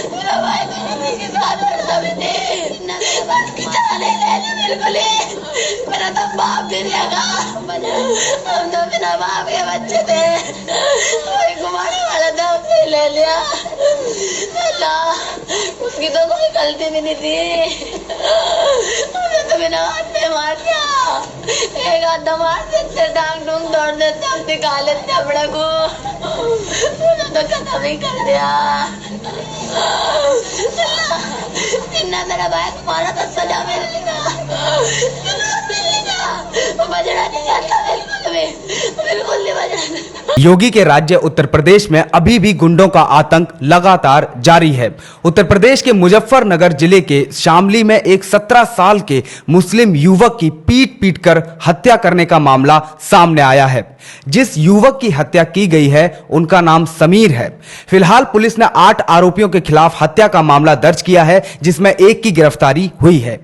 मेरा भाई के साथ मेरा तो बाप भी रहेगा। हम तो बिना बाप के बच्चे थे, कोई घुमाने वाला था, उसने ले लिया। अल्लाह, उसकी तो कोई गलती भी नहीं थी, तो बिना हाथ पे मार दिया। एक हाथ मार देते, टांग टूंग तोड़ देते, हम दिखा लेते अपने को, तो खत्म ही कर दिया। जिन्ना मेरा भाई तुम्हारा तो सजा मिलेगा, बजना नहीं आता, बिल्कुल नहीं बजना। योगी के राज्य उत्तर प्रदेश में अभी भी गुंडों का आतंक लगातार जारी है। उत्तर प्रदेश के मुजफ्फरनगर जिले के शामली में एक 17 साल के मुस्लिम युवक की पीट कर हत्या करने का मामला सामने आया है। जिस युवक की हत्या की गई है उनका नाम समीर है। फिलहाल पुलिस ने 8 आरोपियों के खिलाफ हत्या का मामला दर्ज किया है, जिसमें एक की गिरफ्तारी हुई है।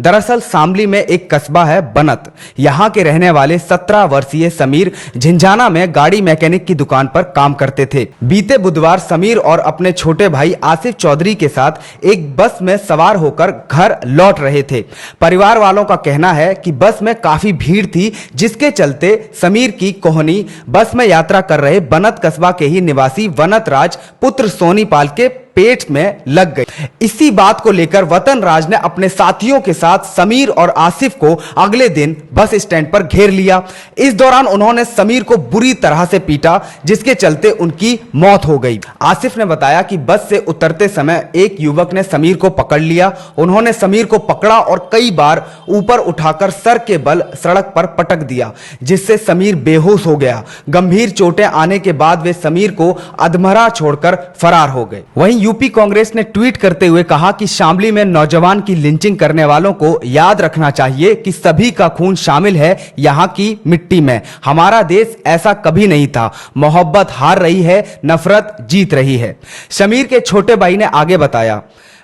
दरअसल शामली में एक कस्बा है बनत, यहां के रहने वाले 17 वर्षीय समीर झिंझाना में गाड़ी मैकेनिक की दुकान पर काम करते थे। बीते बुधवार समीर और अपने छोटे भाई आसिफ चौधरी के साथ एक बस में सवार होकर घर लौट रहे थे। परिवार वालों का कहना है कि बस में काफी भीड़ थी, जिसके चलते समीर की कोहनी बस में यात्रा कर रहे बनत कस्बा के ही निवासी वनत राज पुत्र सोनीपाल के पेट में लग गई। इसी बात को लेकर वतन राज ने अपने साथियों के साथ समीर और आसिफ को अगले दिन बस स्टैंड पर घेर लिया। इस दौरान उन्होंने समीर को बुरी तरह से पीटा, जिसके चलते उनकी मौत हो गई। आसिफ ने बताया कि बस से उतरते समय एक युवक ने समीर को पकड़ लिया। उन्होंने समीर को पकड़ा और कई बार ऊपर उठाकर सर के बल सड़क पर पटक दिया, जिससे समीर बेहोश हो गया। गंभीर चोटें आने के बाद वे समीर को अधमरा छोड़कर फरार हो गए। वहीं यूपी कांग्रेस ने ट्वीट करते हुए कहा कि शामली में नौजवान की लिंचिंग करने वालों को याद रखना चाहिए कि सभी का खून शामिल है यहां की मिट्टी में। हमारा देश ऐसा कभी नहीं था। मोहब्बत हार रही है, नफरत जीत रही है। समीर के छोटे भाई ने आगे बताया,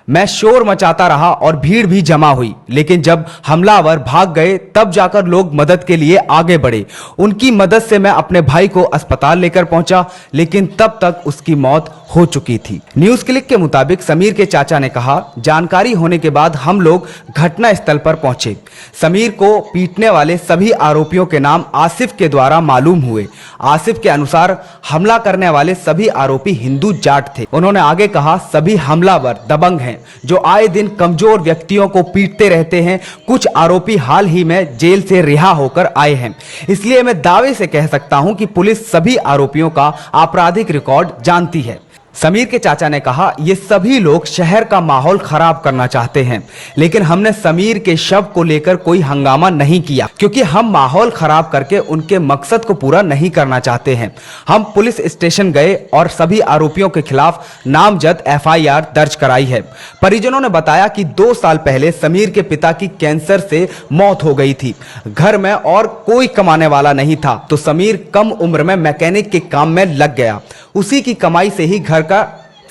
मैं शोर मचाता रहा और भीड़ भी जमा हुई, लेकिन जब हमलावर भाग गए तब जाकर लोग मदद के लिए आगे बढ़े। उनकी मदद से मैं अपने भाई को अस्पताल लेकर पहुंचा, लेकिन तब तक उसकी मौत हो चुकी थी। न्यूज क्लिक के मुताबिक समीर के चाचा ने कहा, जानकारी होने के बाद हम लोग घटना स्थल पर पहुंचे। समीर को पीटने वाले सभी आरोपियों के नाम आसिफ के द्वारा मालूम हुए। आसिफ के अनुसार हमला करने वाले सभी आरोपी हिंदू जाट थे। उन्होंने आगे कहा, सभी हमलावर दबंग हैं जो आए दिन कमजोर व्यक्तियों को पीटते रहते हैं। कुछ आरोपी हाल ही में जेल से रिहा होकर आए हैं, इसलिए मैं दावे से कह सकता हूं कि पुलिस सभी आरोपियों का आपराधिक रिकॉर्ड जानती है। समीर के चाचा ने कहा, ये सभी लोग शहर का माहौल खराब करना चाहते हैं, लेकिन हमने समीर के शव को लेकर कोई हंगामा नहीं किया, क्योंकि हम माहौल खराब करके उनके मकसद को पूरा नहीं करना चाहते हैं। हम पुलिस स्टेशन गए और सभी आरोपियों के खिलाफ नामजद FIR दर्ज कराई है। परिजनों ने बताया कि 2 साल पहले समीर के पिता की कैंसर से मौत हो गई थी। घर में और कोई कमाने वाला नहीं था, तो समीर कम उम्र में मैकेनिक के काम में लग गया। उसी की कमाई से ही घर का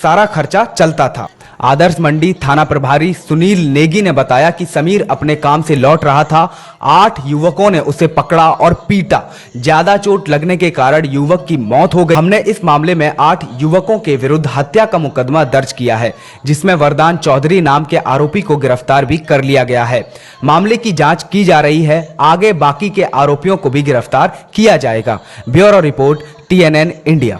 सारा खर्चा चलता था। आदर्श मंडी थाना प्रभारी सुनील नेगी ने बताया कि समीर अपने काम से लौट रहा था। 8 युवकों ने उसे पकड़ा और पीटा। ज्यादा चोट लगने के कारण युवक की मौत हो गई। हमने इस मामले में 8 युवकों के विरुद्ध हत्या का मुकदमा दर्ज किया है, जिसमें वरदान चौधरी नाम के आरोपी को गिरफ्तार भी कर लिया गया है। मामले की जांच की जा रही है। आगे बाकी के आरोपियों को भी गिरफ्तार किया जाएगा। Bureau report TNN India.